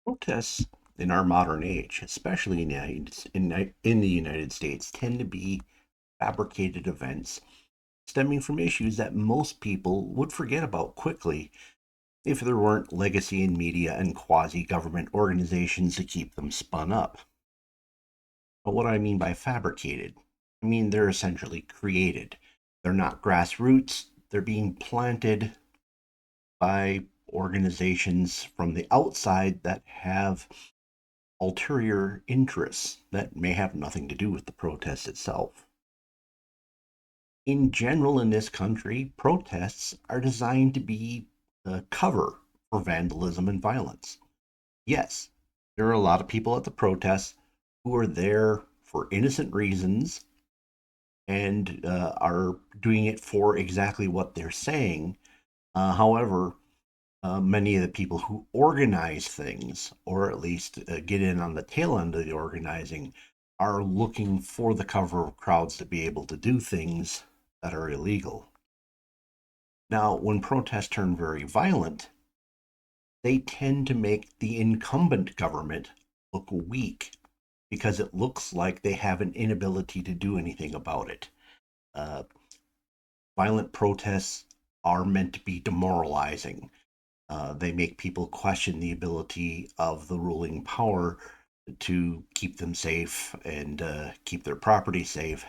Protests in our modern age, especially in the United States, tend to be fabricated events stemming from issues that most people would forget about quickly if there weren't legacy in media and quasi government organizations to keep them spun up. But what do I mean by fabricated? I mean they're essentially created. They're not grassroots, they're being planted by organizations from the outside that have ulterior interests that may have nothing to do with the protest itself. In general, in this country, protests are designed to be a cover for vandalism and violence. Yes, there are a lot of people at the protests who are there for innocent reasons and are doing it for exactly what they're saying. However, many of the people who organize things, or at least get in on the tail end of the organizing, are looking for the cover of crowds to be able to do things that are illegal. Now, when protests turn very violent, they tend to make the incumbent government look weak because it looks like they have an inability to do anything about it. Uh, Violent protests are meant to be demoralizing. They make people question the ability of the ruling power to keep them safe and keep their property safe.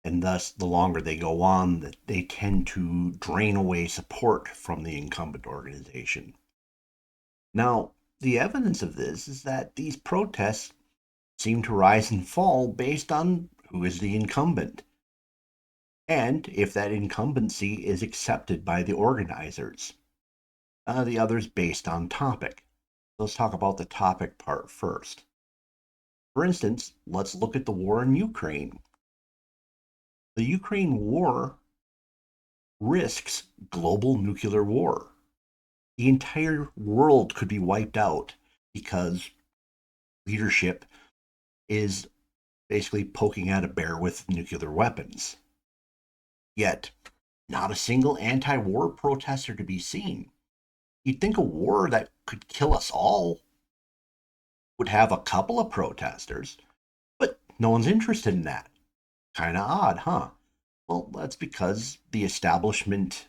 And thus, the longer they go on, they tend to drain away support from the incumbent organization. Now, the evidence of this is that these protests seem to rise and fall based on who is the incumbent and if that incumbency is accepted by the organizers. The others based on topic. Let's talk about the topic part first. For instance, let's look at the war in Ukraine. The Ukraine war risks global nuclear war. The entire world could be wiped out because leadership is basically poking at a bear with nuclear weapons. Yet, not a single anti war protester to be seen. You'd think a war that could kill us all would have a couple of protesters, but no one's interested in that. Kind of odd, huh? Well, that's because the establishment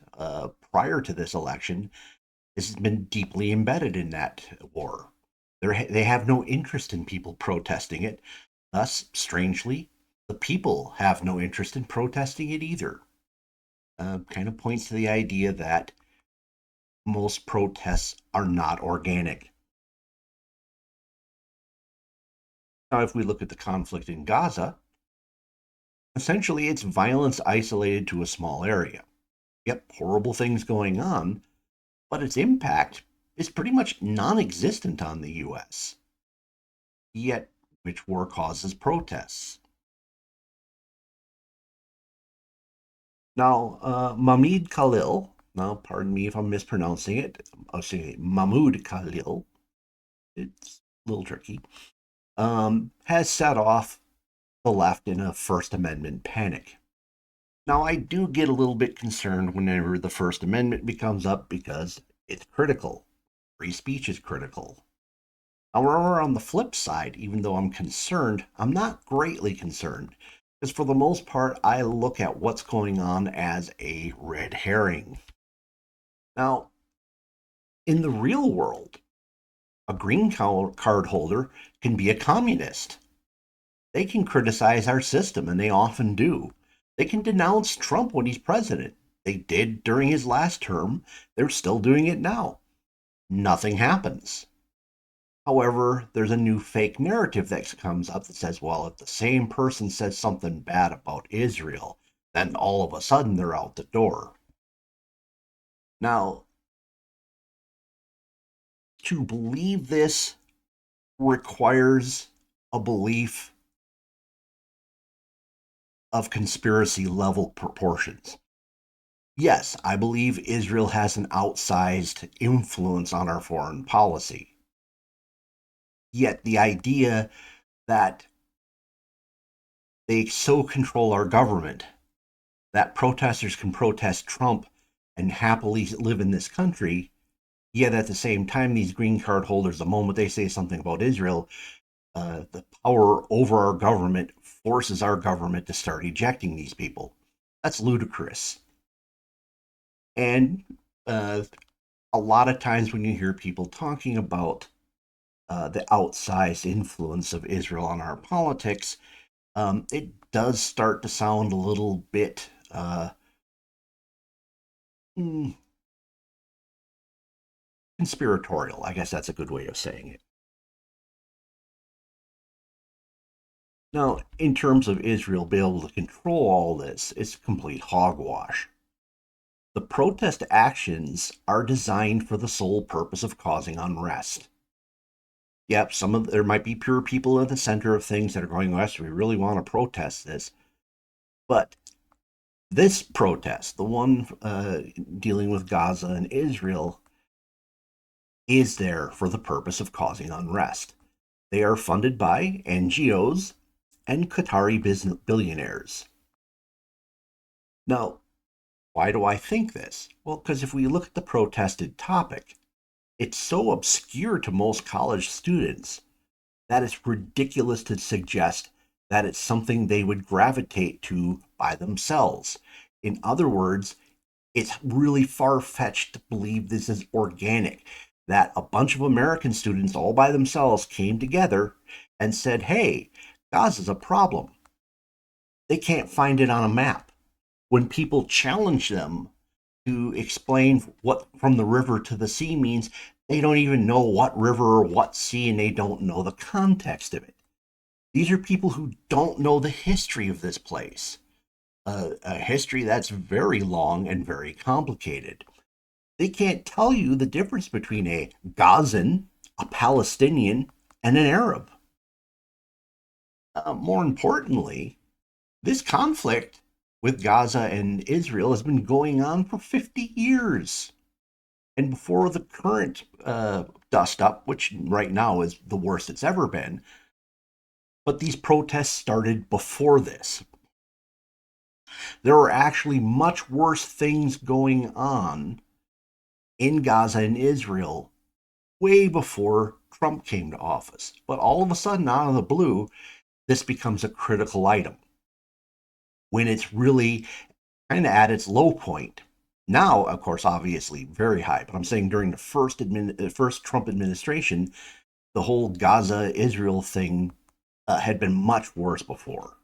prior to this election has been deeply embedded in that war. They have no interest in people protesting it. Thus, strangely, the people have no interest in protesting it either. Kind of points to the idea that most protests are not organic. Now, if we look at the conflict in Gaza, essentially it's violence isolated to a small area. Yep, horrible things going on, but its impact is pretty much non existent on the US. Yet, which war causes protests? Now, Mamid Khalil, now pardon me if I'm mispronouncing it, I'll say Mahmoud Khalil, it's a little tricky, has set off the left in a First Amendment panic. Now, I do get a little bit concerned whenever the First Amendment becomes up because it's critical. Free speech is critical. However, on the flip side, even though I'm concerned, I'm not greatly concerned because for the most part, I look at what's going on as a red herring. Now, in the real world, a green card holder can be a communist. They can criticize our system, and they often do. They can denounce Trump when he's president. They did during his last term. They're still doing it now. Nothing happens. However, there's a new fake narrative that comes up that says, well, if the same person says something bad about Israel, then all of a sudden they're out the door. Now, to believe this requires a belief of conspiracy level proportions. Yes, I believe Israel has an outsized influence on our foreign policy. Yet the idea that they so control our government that protesters can protest Trump and happily live in this country Yet at the same time, these green card holders, the moment they say something about Israel, the power over our government forces our government to start ejecting these people. That's ludicrous. And uh, a lot of times when you hear people talking about the outsized influence of Israel on our politics, it does start to sound a little bit mm, conspiratorial. I guess that's a good way of saying it. Now, in terms of Israel being able to control all this, it's complete hogwash. The protest actions are designed for the sole purpose of causing unrest. Yep, there might be pure people at the center of things that are going, yes, we really want to protest this. But this protest, the one dealing with Gaza and Israel, is there for the purpose of causing unrest. They are funded by NGOs and Qatari billionaires. Now, why do I think this? Well, because if we look at the protested topic, it's so obscure to most college students that it's ridiculous to suggest that it's something they would gravitate to by themselves. In other words, it's really far fetched to believe this is organic, that a bunch of American students all by themselves came together and said, hey, Gaza's a problem. They can't find it on a map. When people challenge them to explain what from the river to the sea means, they don't even know what river or what sea, and they don't know the context of it. These are people who don't know the history of this place, a history that's very long and very complicated. They can't tell you the difference between a Gazan, a Palestinian, and an Arab. More importantly, this conflict with Gaza and Israel has been going on for 50 years. And before the current dust up, which right now is the worst it's ever been, but these protests started before this. There were actually much worse things going on in Gaza and Israel way before Trump came to office. But all of a sudden, out of the blue, this becomes a critical item when it's really kind of at its low point. Now, of course, obviously very high, but I'm saying during the first Trump administration, the whole Gaza Israel thing had been much worse before.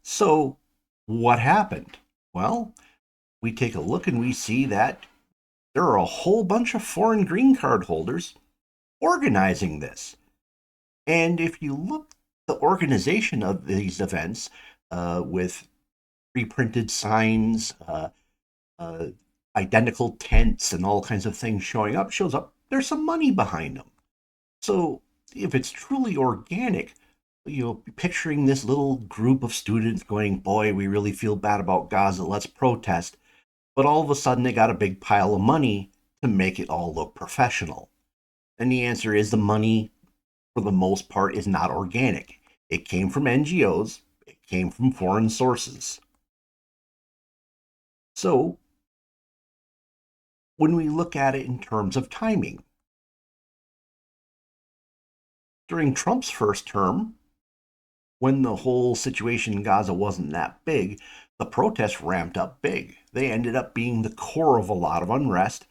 So, what happened? Well, we take a look and we see that there are a whole bunch of foreign green card holders organizing this. And if you look at the organization of these events with pre-printed signs, uh, identical tents, and all kinds of things showing up, shows up there's some money behind them. So if it's truly organic, picturing this little group of students going, boy, we really feel bad about Gaza, let's protest. But all of a sudden, they got a big pile of money to make it all look professional. And the answer is the money, for the most part, is not organic. It came from NGOs, it came from foreign sources. So, when we look at it in terms of timing, during Trump's first term, when the whole situation in Gaza wasn't that big, the protests ramped up big. They ended up being the core of a lot of unrest.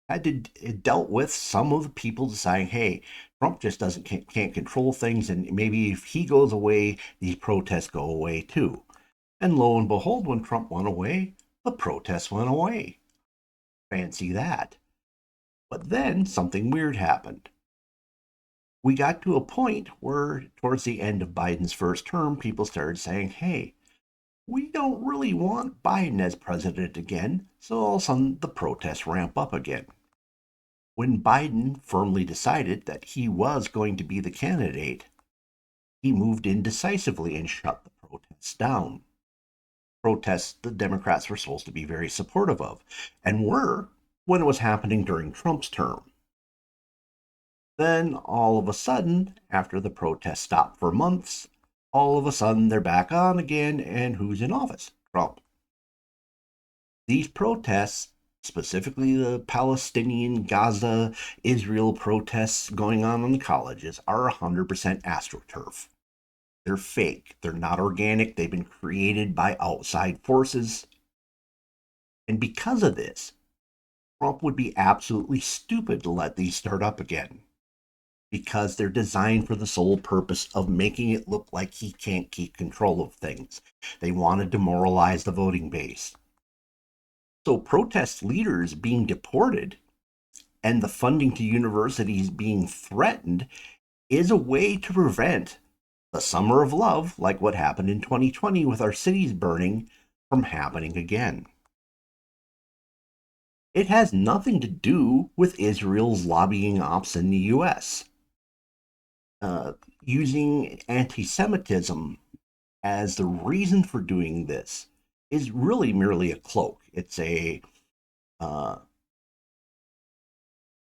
It dealt with some of the people deciding, hey, Trump just can't control things, and maybe if he goes away, these protests go away too. And lo and behold, when Trump went away, the protests went away. Fancy that. But then something weird happened. We got to a point where, towards the end of Biden's first term, people started saying, hey, we don't really want Biden as president again, so all of a sudden the protests ramp up again. When Biden firmly decided that he was going to be the candidate, he moved in decisively and shut the protests down. Protests the Democrats were supposed to be very supportive of, and were when it was happening during Trump's term. Then, all of a sudden, after the protests stopped for months, all of a sudden they're back on again, and who's in office? Trump. These protests, specifically the Palestinian, Gaza, Israel protests going on the colleges, are 100% astroturf. They're fake. They're not organic. They've been created by outside forces. And because of this, Trump would be absolutely stupid to let these start up again, because they're designed for the sole purpose of making it look like he can't keep control of things. They want to demoralize the voting base. So protest leaders being deported and the funding to universities being threatened is a way to prevent the summer of love, like what happened in 2020 with our cities burning, from happening again. It has nothing to do with Israel's lobbying ops in the US. Using anti Semitism as the reason for doing this is really merely a cloak.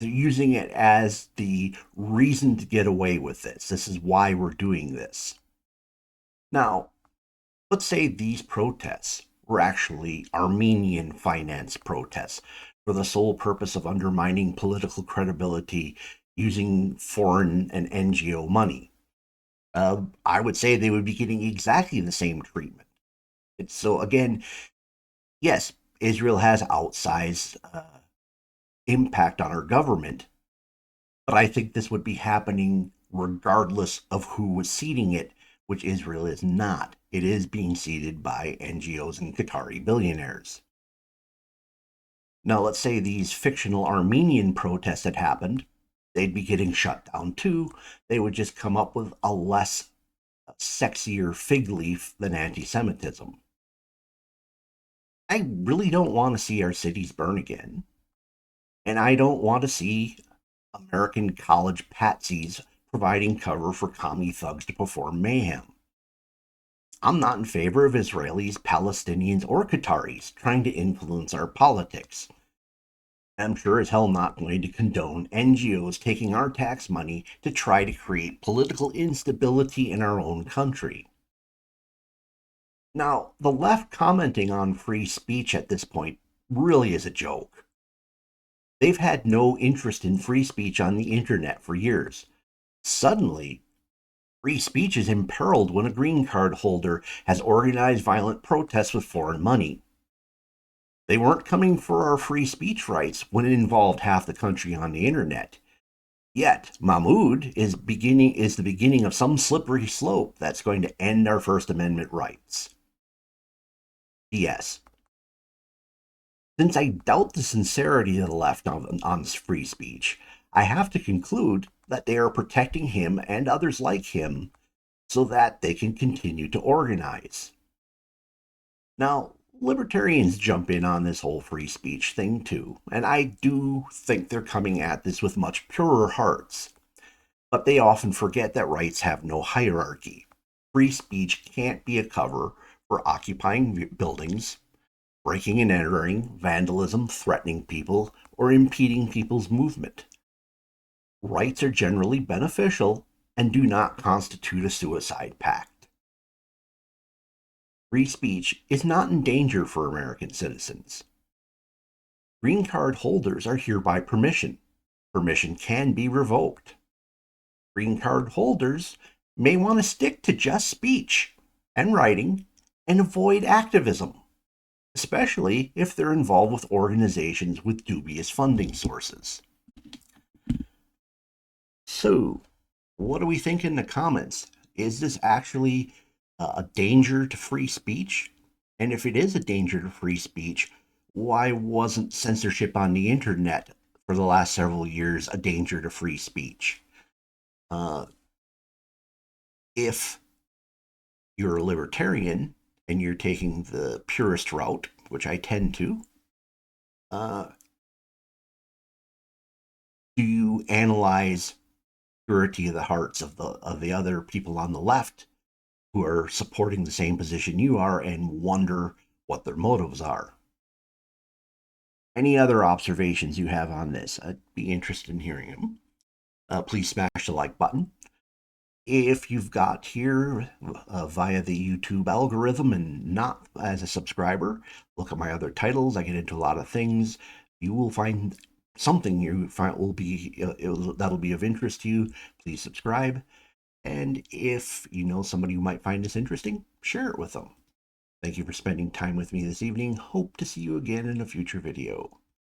They're using it as the reason to get away with this. This is why we're doing this. Now, let's say these protests were actually Armenian finance protests for the sole purpose of undermining political credibility using foreign and NGO money. I would say they would be getting exactly the same treatment. So, again, yes, Israel has outsized impact on our government, but I think this would be happening regardless of who was seeding it, which Israel is not. It is being seeded by NGOs and Qatari billionaires. Now, let's say these fictional Armenian protests had happened, they'd be getting shut down too. They would just come up with a less sexier fig leaf than anti Semitism. I really don't want to see our cities burn again. And I don't want to see American college patsies providing cover for commie thugs to perform mayhem. I'm not in favor of Israelis, Palestinians, or Qataris trying to influence our politics. I'm sure as hell not going to condone NGOs taking our tax money to try to create political instability in our own country. Now, the left commenting on free speech at this point really is a joke. They've had no interest in free speech on the internet for years. Suddenly, free speech is imperiled when a green card holder has organized violent protests with foreign money. They weren't coming for our free speech rights when it involved half the country on the internet. Yet, Mahmoud is the beginning of some slippery slope that's going to end our First Amendment rights. Yes. Since I doubt the sincerity of the left on free speech, I have to conclude that they are protecting him and others like him so that they can continue to organize. Now, libertarians jump in on this whole free speech thing too, and I do think they're coming at this with much purer hearts. But they often forget that rights have no hierarchy. Free speech can't be a cover for occupying buildings, breaking and entering, vandalism, threatening people, or impeding people's movement. Rights are generally beneficial and do not constitute a suicide pact. Free speech is not in danger for American citizens. Green card holders are here by permission. Permission can be revoked. Green card holders may want to stick to just speech and writing and avoid activism, especially if they're involved with organizations with dubious funding sources. So, what do we think in the comments? Is this actually a danger to free speech? And if it is a danger to free speech, why wasn't censorship on the internet for the last several years a danger to free speech? If you're a libertarian and you're taking the purist route, which I tend to, uh, do you analyze purity of the hearts of the other people on the left who are supporting the same position you are and wonder what their motives are? Any other observations you have on this? I'd be interested in hearing them. Please smash the like button. If you've got here via the YouTube algorithm and not as a subscriber, look at my other titles. I get into a lot of things. You will find something you find will be that'll be of interest to you. Please subscribe. And if you know somebody who might find this interesting, share it with them. Thank you for spending time with me this evening. Hope to see you again in a future video.